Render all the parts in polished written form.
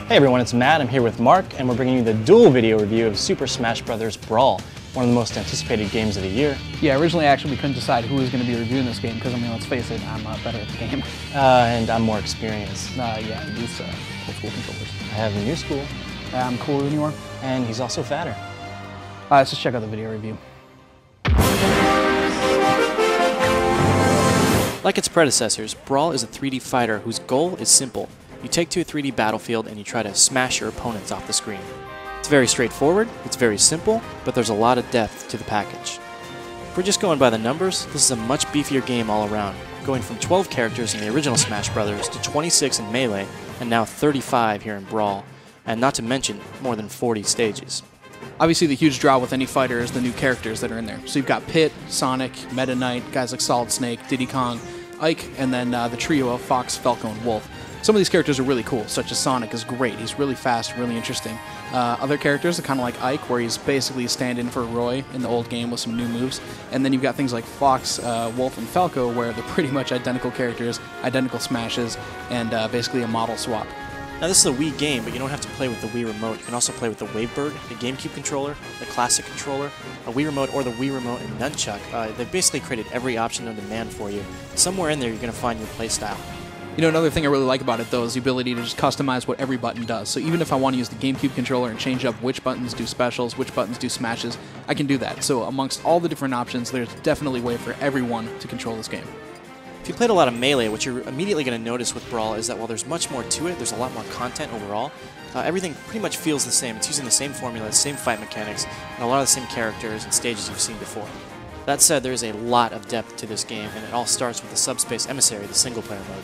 Hey everyone, it's Matt. I'm here with Mark, and we're bringing you the dual video review of Super Smash Bros. Brawl, one of the most anticipated games of the year. Yeah, originally actually we couldn't decide who was going to be reviewing this game because, I mean, let's face it, I'm better at the game. And I'm more experienced. Yeah, these old school controllers. I have the new school. I'm cooler than you are. And he's also fatter. Let's just check out the video review. Like its predecessors, Brawl is a 3D fighter whose goal is simple. You take to a 3D battlefield and you try to smash your opponents off the screen. It's very straightforward, it's very simple, but there's a lot of depth to the package. If we're just going by the numbers, this is a much beefier game all around, going from 12 characters in the original Smash Bros. To 26 in Melee, and now 35 here in Brawl, and not to mention more than 40 stages. Obviously, the huge draw with any fighter is the new characters that are in there. So you've got Pit, Sonic, Meta Knight, guys like Solid Snake, Diddy Kong, Ike, and then the trio of Fox, Falco, and Wolf. Some of these characters are really cool, such as Sonic is great. He's really fast, really interesting. Other characters are kind of like Ike, where he's basically a stand-in for Roy in the old game with some new moves. And then you've got things like Fox, Wolf, and Falco, where they're pretty much identical characters, identical smashes, and basically a model swap. Now this is a Wii game, but you don't have to play with the Wii Remote. You can also play with the Wavebird, the GameCube controller, the Classic controller, a Wii Remote, or the Wii Remote and Nunchuck. They've basically created every option on demand for you. Somewhere in there you're going to find your playstyle. You know, another thing I really like about it, though, is the ability to just customize what every button does. So even if I want to use the GameCube controller and change up which buttons do specials, which buttons do smashes, I can do that. So amongst all the different options, there's definitely a way for everyone to control this game. If you played a lot of Melee, what you're immediately going to notice with Brawl is that while there's much more to it, there's a lot more content overall, everything pretty much feels the same. It's using the same formula, the same fight mechanics, and a lot of the same characters and stages you've seen before. That said, there is a lot of depth to this game, and it all starts with the Subspace Emissary, the single-player mode.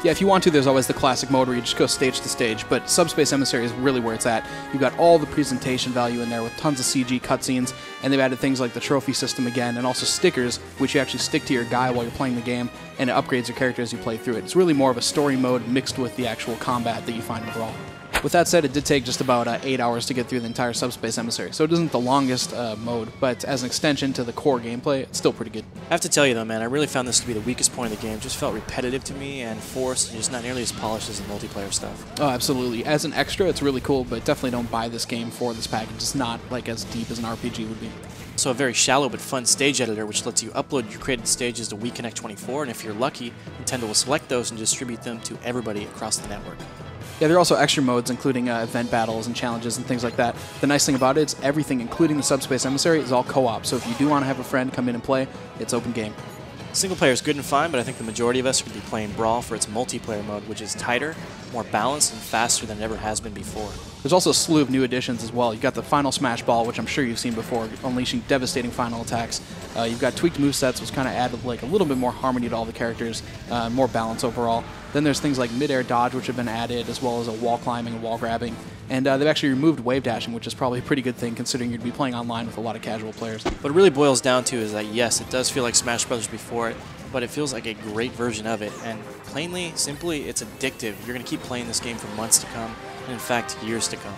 Yeah, if you want to, there's always the classic mode where you just go stage to stage, but Subspace Emissary is really where it's at. You've got all the presentation value in there with tons of CG cutscenes, and they've added things like the trophy system again, and also stickers, which you actually stick to your guy while you're playing the game, and it upgrades your character as you play through it. It's really more of a story mode mixed with the actual combat that you find in Brawl. With that said, it did take just about 8 hours to get through the entire Subspace Emissary, so it isn't the longest mode, but as an extension to the core gameplay, it's still pretty good. I have to tell you though, man, I really found this to be the weakest point of the game. It just felt repetitive to me and forced, and just not nearly as polished as the multiplayer stuff. Oh, absolutely. As an extra, it's really cool, but definitely don't buy this game for this package. It's not like as deep as an RPG would be. So a very shallow but fun stage editor which lets you upload your created stages to Wii Connect 24, and if you're lucky, Nintendo will select those and distribute them to everybody across the network. Yeah, there are also extra modes, including event battles and challenges and things like that. The nice thing about it is everything, including the Subspace Emissary, is all co-op. So if you do want to have a friend come in and play, it's open game. Single player is good and fine, but I think the majority of us are going to be playing Brawl for its multiplayer mode, which is tighter, more balanced, and faster than it ever has been before. There's also a slew of new additions as well. You've got the final Smash Ball, which I'm sure you've seen before, unleashing devastating final attacks. You've got tweaked movesets, which kind of add like a little bit more harmony to all the characters, more balance overall. Then there's things like mid-air dodge, which have been added, as well as a wall climbing and wall grabbing. And they've actually removed wave dashing, which is probably a pretty good thing considering you'd be playing online with a lot of casual players. What it really boils down to is that yes, it does feel like Smash Bros. Before it, but it feels like a great version of it. And plainly, simply, it's addictive. You're going to keep playing this game for months to come, and in fact, years to come.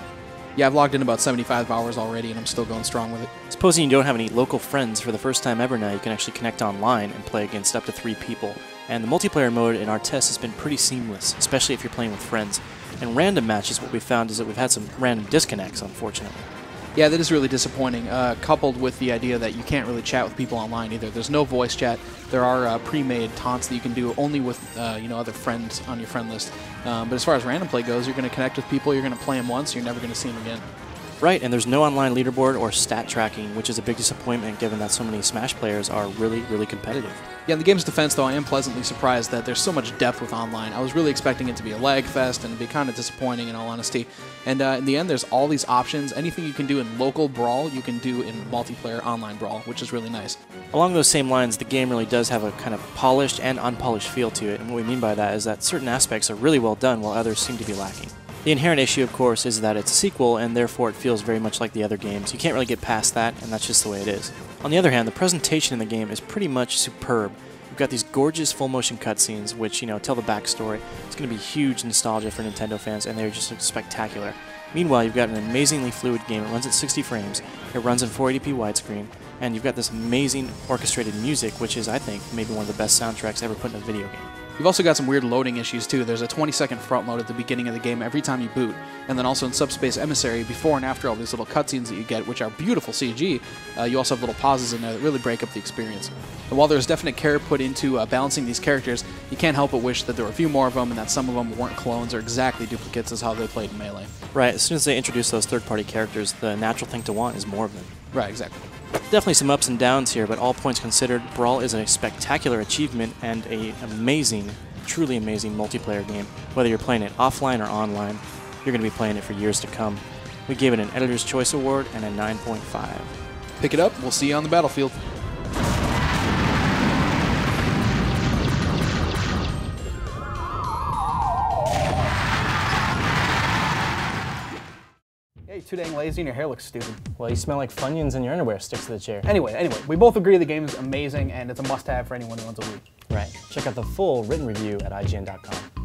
Yeah, I've logged in about 75 hours already, and I'm still going strong with it. Supposing you don't have any local friends, for the first time ever now, you can actually connect online and play against up to 3 people. And the multiplayer mode in our test has been pretty seamless, especially if you're playing with friends. And random matches, what we found is that we've had some random disconnects, unfortunately. Yeah, that is really disappointing, coupled with the idea that you can't really chat with people online either. There's no voice chat. There are pre-made taunts that you can do only with other friends on your friend list. But as far as random play goes, you're going to connect with people, you're going to play them once, you're never going to see them again. Right, and there's no online leaderboard or stat tracking, which is a big disappointment given that so many Smash players are really, really competitive. Yeah, in the game's defense, though, I am pleasantly surprised that there's so much depth with online. I was really expecting it to be a lag fest and be kind of disappointing, in all honesty. And in the end, there's all these options. Anything you can do in local Brawl, you can do in multiplayer online Brawl, which is really nice. Along those same lines, the game really does have a kind of polished and unpolished feel to it, and what we mean by that is that certain aspects are really well done while others seem to be lacking. The inherent issue, of course, is that it's a sequel, and therefore it feels very much like the other games. You can't really get past that, and that's just the way it is. On the other hand, the presentation in the game is pretty much superb. You've got these gorgeous full-motion cutscenes, which, tell the backstory. It's going to be huge nostalgia for Nintendo fans, and they're just spectacular. Meanwhile, you've got an amazingly fluid game. It runs at 60 frames, it runs in 480p widescreen, and you've got this amazing orchestrated music, which is, I think, maybe one of the best soundtracks ever put in a video game. You've also got some weird loading issues too. There's a 20-second front load at the beginning of the game every time you boot, and then also in Subspace Emissary, before and after all these little cutscenes that you get, which are beautiful CG, you also have little pauses in there that really break up the experience. And while there's definite care put into balancing these characters, you can't help but wish that there were a few more of them and that some of them weren't clones or exactly duplicates as how they played in Melee. Right, as soon as they introduce those third-party characters, the natural thing to want is more of them. Right, exactly. Definitely some ups and downs here, but all points considered, Brawl is a spectacular achievement and an amazing, truly amazing multiplayer game. Whether you're playing it offline or online, you're going to be playing it for years to come. We gave it an Editor's Choice Award and a 9.5. Pick it up, we'll see you on the battlefield. Yeah, you're too dang lazy and your hair looks stupid. Well, you smell like Funyuns and your underwear sticks to the chair. Anyway, we both agree the game is amazing and it's a must-have for anyone who owns a Wii. Right. Check out the full written review at IGN.com.